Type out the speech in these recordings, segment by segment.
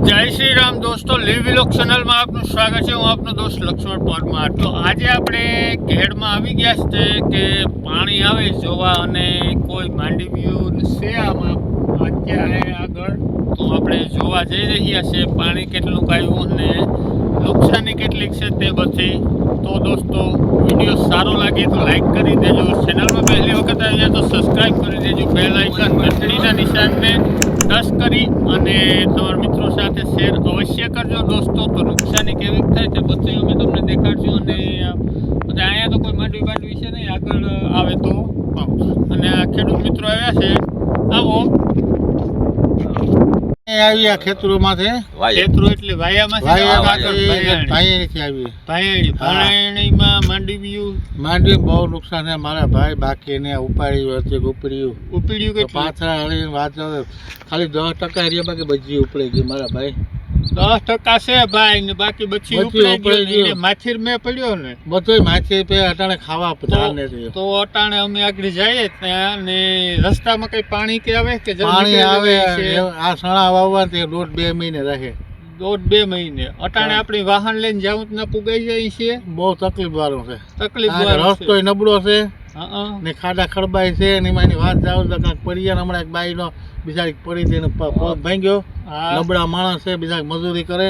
જય શ્રી રામ દોસ્તો, leave vlog ચેનલમાં આપનું સ્વાગત છે. હું આપનો દોસ્ત લક્ષ્મણ પરમાર. તો આજે આપણે ઘેડમાં આવી ગયા છે કે પાણી આવે જોવા, અને કોઈ માંડવીયું છે આમાં અત્યારે આગળ, તો આપણે જોવા જઈ રહ્યા છે. પાણી કેટલું આવ્યું અને નુકસાની કેટલીક છે તે બધી. તો દોસ્તો, વિડીયો સારો લાગે તો લાઈક કરી દેજો, ચેનલમાં પહેલી વખત આવ્યા તો સબસ્ક્રાઈબ કરી દેજો, બેલ આઇકન ઘંટડીના નિશાનને ટચ કરી અને તમારા મિત્રો સાથે શેર અવશ્ય કરજો દોસ્તો. તો નુકસાની કેવી થાય તે બધું અમે તમને દેખાડશું. અને અહીંયા તો કોઈ માંડવી છે નહીં, આગળ આવે તો અને આ ખેડૂત મિત્રો આવ્યા છે. આવો આવ્યા ખેતરોમાંથી, ખેતરો એટલે ભાયાણીમાં માંડવી બહુ નુકસાન છે મારા ભાઈ. બાકી ને ઉપાડ્યું હતી, ઉપડ્યું કે પાછળ હળીને વાત ખાલી 10% રહ્યા, બાકી બધી ઉપડી ગઈ મારા ભાઈ. 10% છે ભાઈ ને બાકી બચી ઉપડી ગઈ. માછીર મેં પડ્યો ને બધું માછી પે અટાણે ખાવા ચાલે તો અટાણે અમે આગળ જઈએ ત્યાં ને રસ્તામાં કઈ પાણી કે આવે કે પાણી આવે. આ સણા વાવવા તે 1.5-2 મહિને રહે. 1.5-2 મહિને અટાણે આપણી વાહન લઈને જાવું ના પુગાઈ જાય છે. બહુ તકલીફ વાળો છે. રસ્તો નબળો છે ને ખાડા ખડબાઈ છે ને એમાં એની વાત જાવ તો કાંઈક પડી ગયા. હમણાં એક બાઈ નો બિચારી પડી તેને પગ ભાંગ્યો. નબળા માણસ છે, બીજા મજૂરી કરે.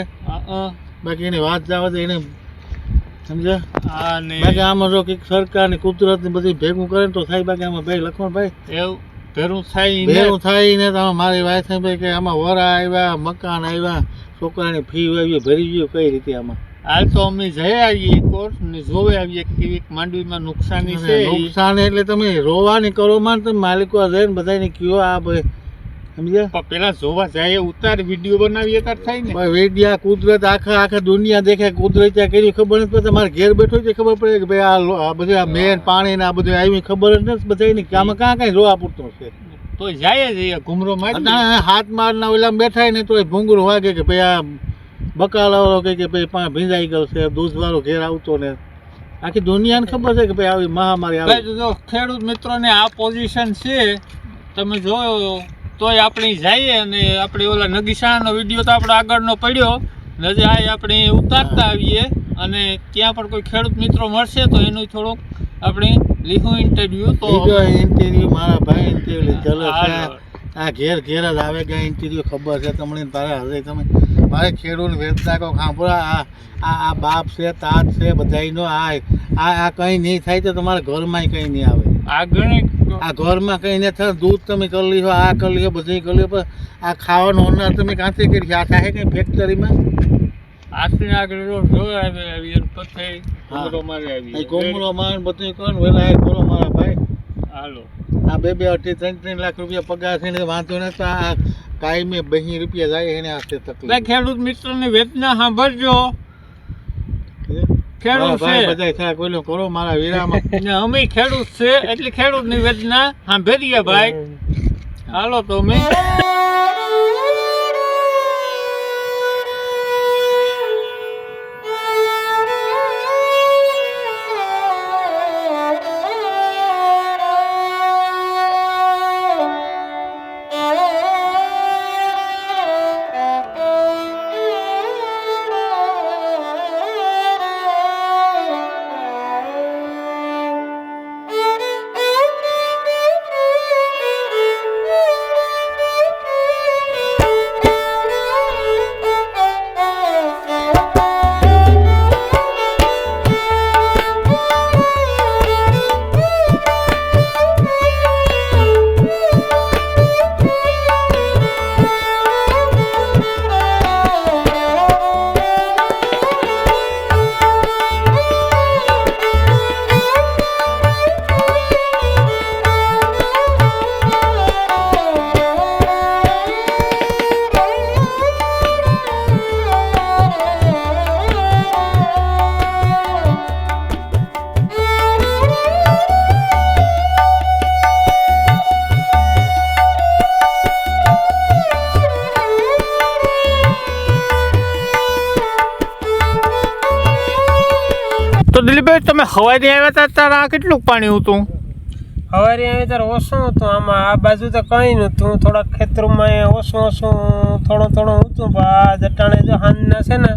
બાકી એની વાત જાવ તો એને સમજે. બાકી આમાં જો કંઈક સરકાર ની કુદરત ની બધી ભેગું કરે તો થાય. બાકી આમાં ભાઈ લખમણભાઈ એવું ભેરું થાય ને તમે મારી વાત ભાઈ કે આમાં વરા આવ્યા, મકાન આવ્યા, છોકરાની ફી આવી, ભરી ગયું કઈ રીતે આમાં. હાલ તો અમે જઈ આવીએ કોર્સ ને જોવે આવીએ કેવી માંડવીમાં નુકસાની છે. નુકસાન એટલે તમે રોવાની કરો માં તમે માલિકો જઈને બધાને કયો આ ભાઈ સમજ્યા. પેલા જોવા જાય ઉતાર વિડીયો બનાવીએ તાર થાય ને વિડીયા. કુદરત આખા દુનિયા દેખે. કુદરત ત્યાં કરી ખબર નથી પડતી. તમારે ઘેર બેઠો છે ખબર પડે કે ભાઈ આ બધું આ મેન પાણી ને આ બધું આવી ખબર જ નથી બધાને. આમાં કાં કઈ જોવા પૂરતું છે તો જાય જઈએ ઘુમરો મારી હાથ મારના ઓલા બેઠાય ને તો ભૂંગળું વાગે કે ભાઈ આ બકાલાવાળો કે ભાઈ ભીંજાઈ ગયો છે, દૂધ વાળો ઘેર આવતો ને. આખી દુનિયાને ખબર છે કે ભાઈ આવી મહામારી આવે. જો ખેડૂત મિત્રોને આ પોઝિશન છે તમે જોયો તોય આપણે જઈએ અને આપણે ઓલા નગીશાનો વિડીયો તો આપણો આગળનો પડ્યો નજર આપણે ઉતારતા આવીએ. અને ત્યાં પણ કોઈ ખેડૂત મિત્રો મળશે તો એનું થોડુંક આપણે લીધું ઇન્ટરવ્યુ. તો ઇન્ટરવ્યુ મારા ભાઈ ઇન્ટરવ્યુ લીધેલો છે. આ ઘેર જ આવે ગયા ઇન્ટરવ્યુ ખબર છે તમને. તારે હવે તમે મારે ખેડૂત વેચતા કહો સાંભળો. આ બાપ છે, તાત છે, બધાનો આ કંઈ નહીં થાય તો તમારા ઘરમાં કંઈ નહીં આવે. આ ઘરમાં કંઈ નહીં થાય. દૂધ તમે કરી લીધો, આ કરી લીધો, બધું કરી લીધો, પણ આ ખાવાનો હોનાર તમે ક્યાંથી કરી. આ થાય કંઈ ફેક્ટરીમાં કોમરો માર બધું કરો ને વેલા કરો મારા ભાઈ. હાલો આ 2-2-3 લાખ રૂપિયા પગાર થઈને વાંધો ને તો આ કાયમી 2 રૂપિયા જાય એને આખે તકલીફ. ખેડૂત મિત્રોની વેદના સાંભળજો. ખેડૂત છે બધા થાય કોઈ કરો મારા વીરામાં. અમે ખેડૂત છે એટલે ખેડૂતની વેદના સાંભળીએ ભાઈ. હાલો તો અમે તો દિલીપભાઈ તમે હવાઈ આવ્યા હતા ત્યારે આ કેટલું પાણી હતું? સવારે આવી ત્યારે ઓછું હતું આમાં, આ બાજુ તો કંઈ નહોતું, થોડાક ખેતરોમાં ઓછું થોડું ઊંચું, પણ આ જટાણે જો હાંજના છે ને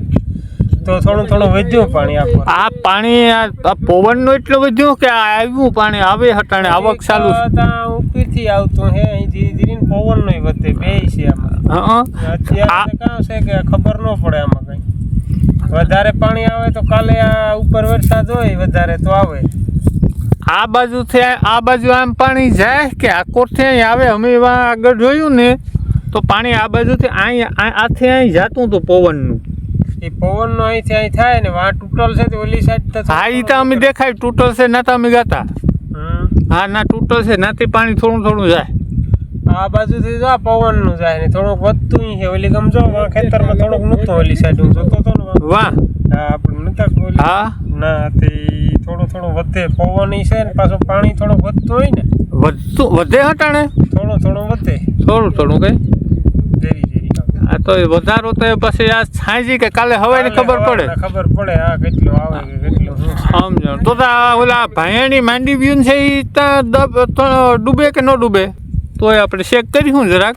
તો થોડું વધ્યું પાણી આપો. આ પાણી આ પવનનું એટલું વધ્યું કે આ આવ્યું પાણી આવે હટાણે આવક ચાલુ છે? ત્યાં ઉપરથી આવતું હે, અહીં ધીરે ધીરે પવનનો વધે, બે છે આમાં. અત્યારે કામ છે કે ખબર ન પડે આમાં કંઈ. વધારે પાણી આવે તો કાલે આ ઉપર વરસાદ હોય વધારે તો આવે. આ બાજુ આમ પાણી જાય કે આકોરથી અહીં આવે? અમે એવા આગળ જોયું ને તો પાણી આ બાજુથી આથી અહીં જાતું હતું પવનનું. એ પવનનો અહીંથી અહીં થાય ને, વાં તૂટલ છે તો ઓલી સાઈડ તો હા, એ તો અમે દેખાય તૂટલ છે ના તો અમે ગાતા. હા ના, તૂટલ છે નાથી પાણી થોડું જાય. આ બાજુથી જો પવનનું જાય ને થોડુંક વધતું છે, ઓલી ગમ જો ખેતરમાં થોડુંક નહોતું, ઓલી સાઈડ હું જોતો હતો ને. વાહ, હા આપણે નતા ઓલી. હા ના, તે થોડું વધે પવન છે ને, પાછું પાણી થોડુંક વધતું હોય ને, વધે હટાણે થોડું વધે, થોડું કઈ ધીરે આ તો વધારો તો પછી આ છાંજી કે કાલે હવારે ખબર પડે. હા કેટલું આવે કે કેટલું સમજો. તો ઓલા ભાયાની માંડી વ્યૂન છે એ ત્યાં ડૂબે કે ન ડૂબે તોય આપણે ચેક કરીશું જરાક.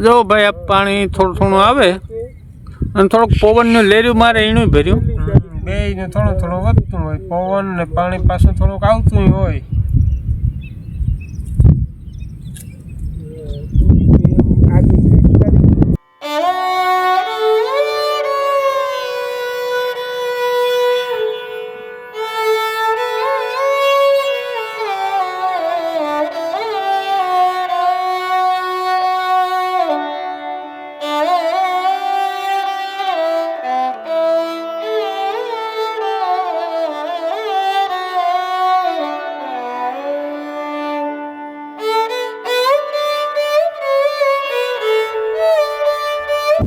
જો ભાઈ આ પાણી થોડું આવે અને થોડુંક પવનનું લેર્યું મારે એનું ભર્યું, બે ને થોડું વધતું હોય પવન ને પાણી પાછું થોડુંક આવતું હોય.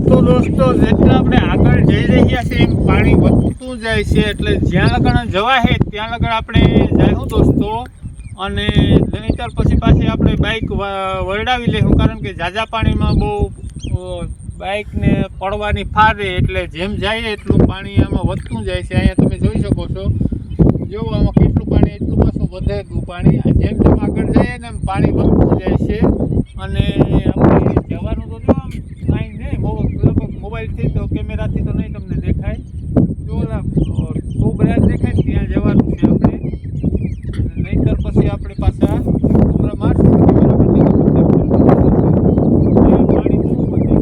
તો દોસ્તો જેટલા આપણે આગળ જઈ રહ્યા છીએ એમ પાણી વધતું જાય છે, એટલે જ્યાં લગણ જવાય ત્યાં લગણ આપણે જઈશું દોસ્તો. અને નહીંતર પછી પાછી આપણે બાઇક વરડાવી લઈશું, કારણ કે ઝાઝા પાણીમાં બહુ બાઇકને પડવાની ફારે, એટલે જેમ જાય એટલું પાણી આમાં વધતું જાય છે. અહીંયા તમે જોઈ શકો છો, જો આમાં કેટલું પાણી, એટલું પાછું વધે એટલું પાણી. જેમ આગળ જઈએ ને એમ પાણી વધતું જાય છે. અને આપણે જવાનું તો જો આમ કાંઈ નહીં, મોબાઈલથી તો કેમેરાથી તો નહીં તમને દેખાય, જો ઓલા ખૂબ બ્રાજ દેખાય ને ત્યાં જવાનું છે આપણે. નહીંતર પછી આપણે પાછા ઉમરા મારશું પાણી શું વધે.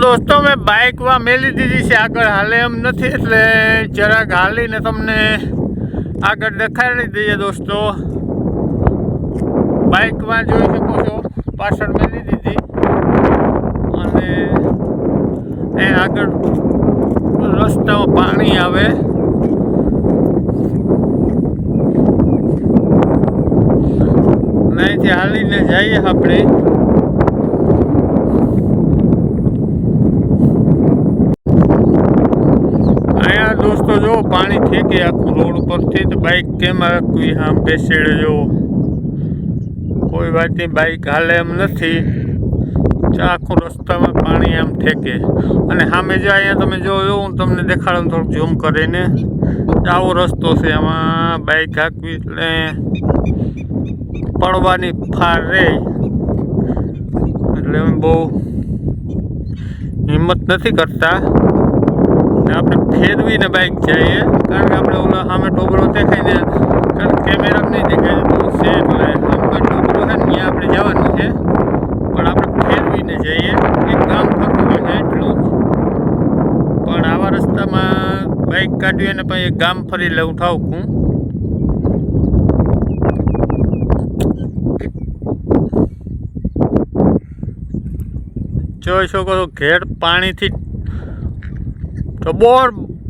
દોસ્તો મેં બાઇકમાં મેલી દીધી છે, આગળ હાલે એમ નથી, એટલે જરાક હાલીને તમને આગળ દેખાડી દઈએ દોસ્તો. બાઇકમાં જોઈ શકો છો પાછળ મેલી દીધી અને એ આગળ રસ્તામાં પાણી આવે. અહીંથી હાલીને જઈએ આપણે. અહીંયા દોસ્તો જો પાણી ઠેકે આખું રોડ ઉપરથી, તો બાઇક કેમ રાખવી આમ બેસેડે જો કોઈ વાત નહીં, બાઇક હાલે એમ નથી. આખું રસ્તામાં પાણી આમ ઠેકે અને સામે જો અહીંયા તમે જોયો હું તમને દેખાડું થોડુંક ઝૂમ કરીને. આવો રસ્તો છે, આમાં બાઇક હાંકવી એટલે પડવાની ફાર રહે, એટલે અમે બહુ હિંમત નથી કરતા. આપણે ફેરવીને બાઇક જઈએ, કારણ કે આપણે ઓલા સામે ટોબરો દેખાય ને, કારણ કે કેમેરા નહીં દેખાય બહુ છે, એટલે સામે ટોબરો છે ને ત્યાં આપણે જવાનું છે, પણ આપણે ફેરવીને જઈએ. એક ગામ ફરવું છે એટલું જ, પણ આવા રસ્તામાં બાઇક કાઢવી અને પછી એક ગામ ફરી લઉં ઠાવકું. જોઈ શકો છો ઘેર પાણીથી જબર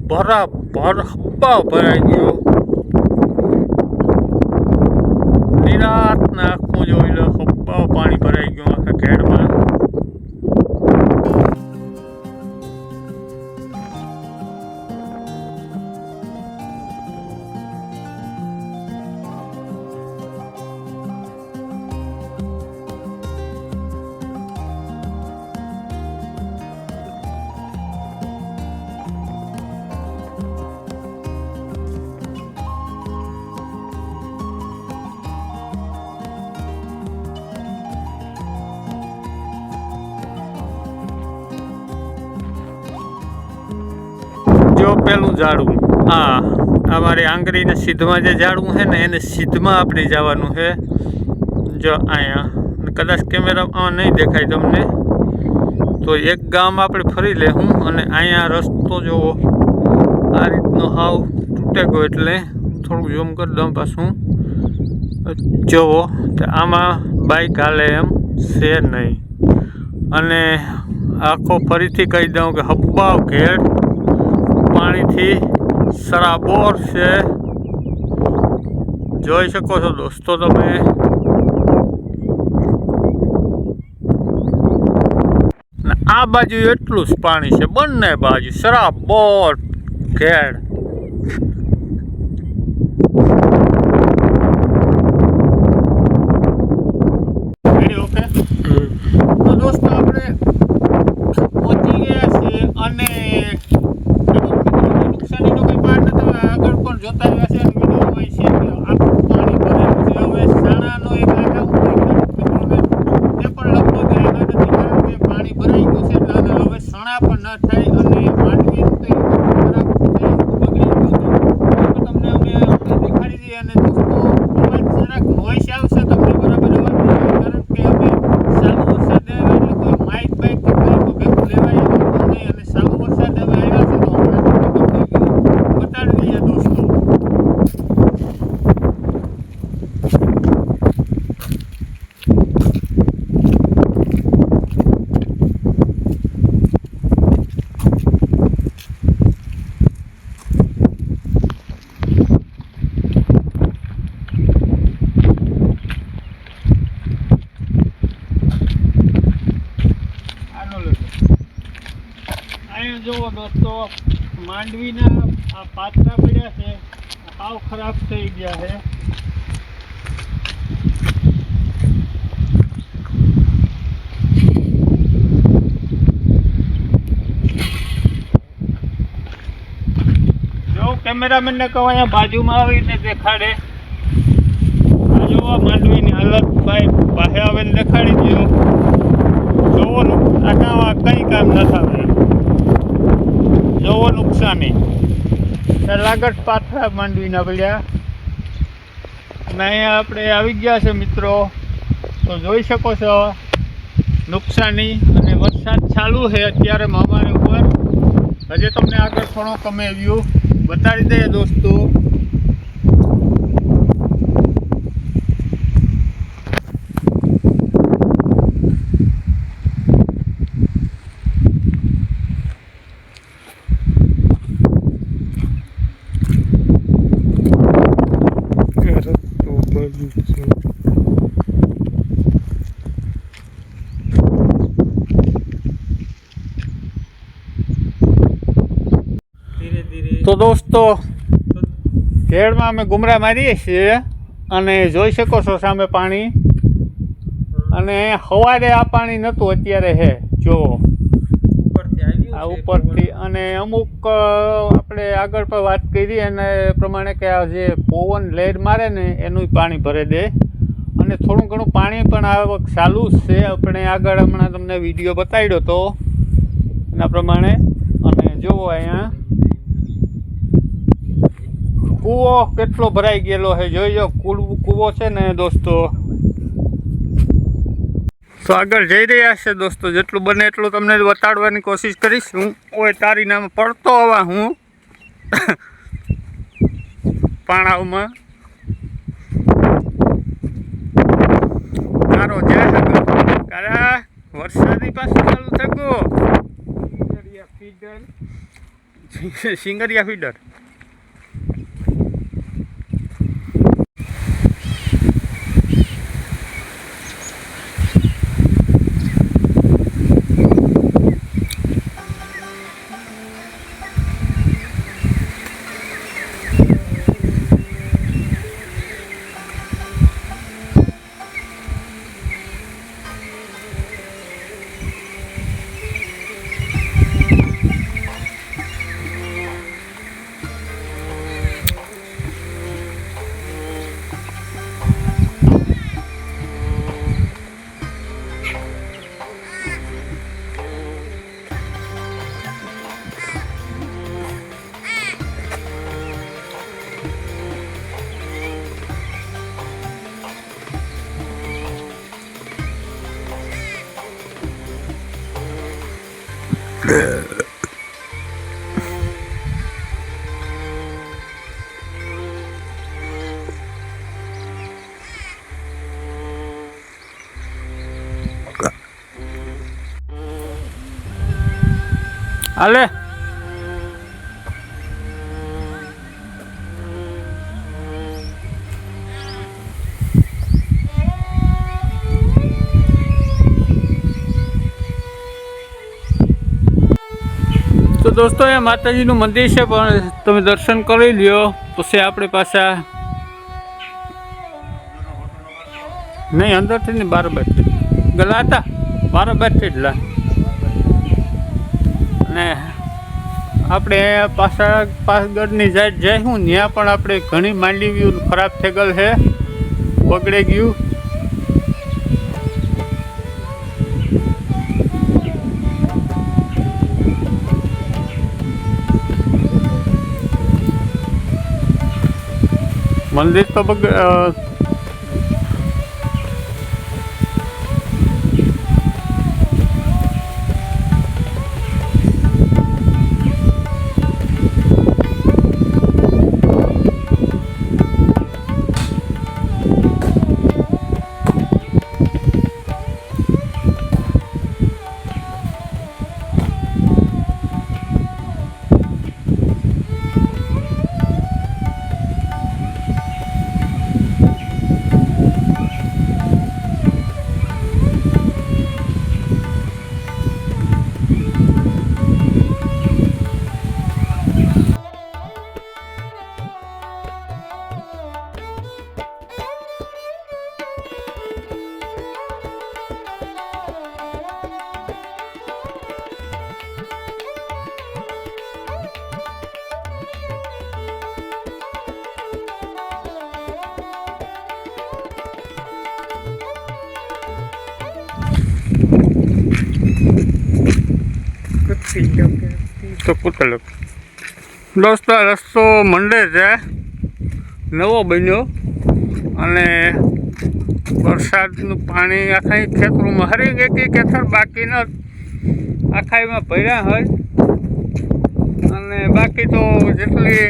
હબ્બાવ ભરાઈ ગયો. નિરાત નાખવું જોઈ લો, હબ્બાવ પાણી ભરાઈ ગયું આખા ઘેરમાં. જો પેલું ઝાડવું, હા અમારી આંગળીને સીધમાં જે ઝાડવું છે ને એને સીધમાં આપણે જવાનું છે. જો અહીંયા કદાચ કેમેરામાં નહીં દેખાય તમને, તો એક ગામ આપણે ફરી લેવું અને અહીંયા રસ્તો જોવો આ રીતનો હાવ તૂટે ગયો, એટલે થોડુંક ઝૂમ કરી દઉં પાછું જોવો તો આમાં બાઇક હાલે એમ છે નહીં. અને આખો ફરીથી કહી દઉં કે હબ્બાવ ઘેર પાણીથી સરાબોર છે, જોઈ શકો છો દોસ્તો તમે. આ બાજુ એટલું જ પાણી છે, બંને બાજુ સરાબોર ઘેર. ઓકે તો દોસ્તો આપણે પહોંચી ગયા છીએ અને નુકસાનીનો કંઈ પાર નથી. આગળ પણ જોતા આવ્યા છે વિડીયો હોય છે કે આખું પાણી ભરેલું છે. હવે સાણાનો એક આખા મિત્રોને તે પણ લગભગ આવ્યા નથી, કારણ કે પાણી ભરાઈ ગયું છે, એટલે હવે સાણા પણ ન થાય અને માંડવી ખરાબ બગડી ગયું છે. તમને અમે દેખાડી દઈએ. અને દોસ્તો અવાજ જરાક નોઈસ આવશે તમને, બરાબર અવાજ નહીં, કારણ કે અમે સારો વરસાદ આવ્યો એટલે કોઈ માઇક બાઇક કે કંઈ તો ભેગું લેવાય એવું નહીં, અને સારો વરસાદ હવે આવ્યા છે તો બતાડી દઈએ દોસ્તો. અહીંયા જુઓ દોસ્તો, માંડવીના આ પાત્રા પડ્યા છે, સાવ ખરાબ થઈ ગયા છે. જો કેમેરામેનને કહો અહીંયા બાજુમાં આવીને દેખાડે. આ જોવા માંડવીની હાલત ભાઈ પાસે આવીને દેખાડી દો. જોવો આ કંઈ કામ ન થાય, જોવો નુકસાની લાગત પાથરા માંડવીના પડ્યા. અને અહીંયા આપણે આવી ગયા છે મિત્રો, તો જોઈ શકો છો નુકસાની અને વરસાદ ચાલુ છે અત્યારે અમારે ઉપર. હજી તમને આગળ થોડોક અમે વ્યૂ બતાવી દઈએ દોસ્તો. ધીરે ધીરે તો દોસ્તો ઘેડમાં અમે ગુમરા મારીએ છીએ અને જોઈ શકો છો સામે પાણી. અને સવારે આ પાણી નહોતું, અત્યારે છે જો ઉપરથી આવ્યું આ છે ઉપરથી. અને અમુક આપણે આગળ પણ વાત કરી એને પ્રમાણે કે આ જે પવન લહેર મારે ને એનું પાણી ભરે દે. અને થોડું ઘણું પાણી પણ આવક ચાલુ જ છે. આપણે આગળ હમણાં તમને વિડીયો બતાવ્યો હતો એના પ્રમાણે. અને જુઓ અહીંયા કૂવો કેટલો ભરાઈ ગયેલો છે, જોઈજો કૂવો છે ને દોસ્તો. તો આગળ જઈ રહ્યા છે દોસ્તો, જેટલું બને એટલું તમને બતાડવાની કોશિશ કરીશ. હું ઓય તારી નામ પડતો હવા હું પાણાવમાં તારો જાય આગળ કારા વરસાદી પાછું ચાલુ થઈ ગયો. સિંગરિયા ફીડર હાલે. તો દોસ્તો અહીંયા માતાજીનું મંદિર છે, પણ તમે દર્શન કરી લ્યો પછી આપણે પાછા નહીં અંદરથી ને બારોબારથી ગલા હતા, બારોબારથી જ લા. અને આપણે પાછા પાસગઢની સાઈડ જઈશું, ત્યાં પણ આપણે ઘણી માંડવીઓ ખરાબ થઈ ગયેલ છે, બગડી ગયું. મંદિર તો તો કુતલ દોસ્તો રસ્તો મંડે છે, નવો બન્યો અને વરસાદનું પાણી આખા ખેતરોમાં હરી ગઈ કે ખેતર બાકી ન આખાઈમાં ભર્યા હોય અને બાકી તો જેટલી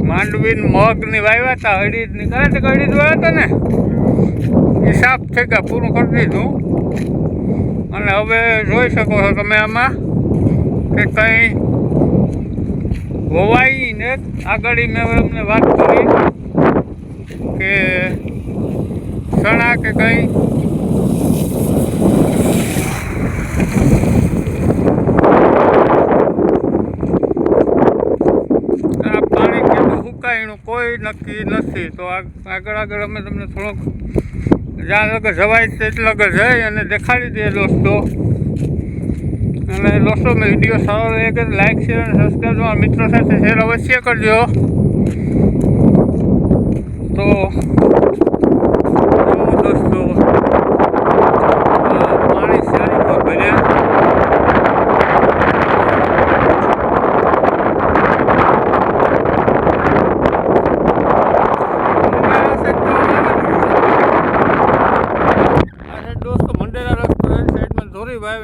માંડવીન મગની વાવ્યા હતા હળીદની કરે છે હળીદ વાવ્યા હતા ને એ સાફ થઈ ગયા પૂરું કરી દીધું અને હવે જોઈ શકો છો તમે આમાં કે કંઈ વવાઈ ને આગળ મેં એમને વાત કરી કે ચણા કે કંઈ આ પાણી કેટલું સુકાયનું કોઈ નક્કી નથી તો આગળ અમે તમને થોડોક જ્યાં લગર જવાય છે એટલે લગર જઈ અને દેખાડી દઈએ દોસ્તો અને દોસ્તો મેં વિડીયો સારો લાગે કે લાઈક શેર અને સબસ્ક્રાઈબ તમારા મિત્રો સાથે શેર અવશ્ય કરજો તો દોસ્તો પાણી સારી પર ભર્યા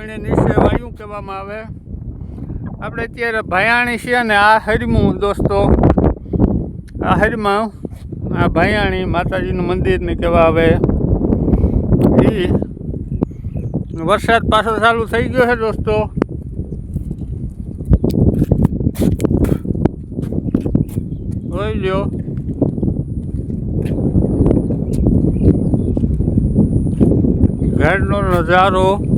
એને નીચે વાયુ કહેવામાં આવે આપણે અત્યારે ભાયાણી છીએ ને આ હરિમું દોસ્તો આ હરિમાં આ ભાયાણી માતાજીનું મંદિરને કહેવા આવે એ વરસાદ પાછો ચાલુ થઈ ગયો છે દોસ્તો જોઈ લ્યો ઘરનો નજારો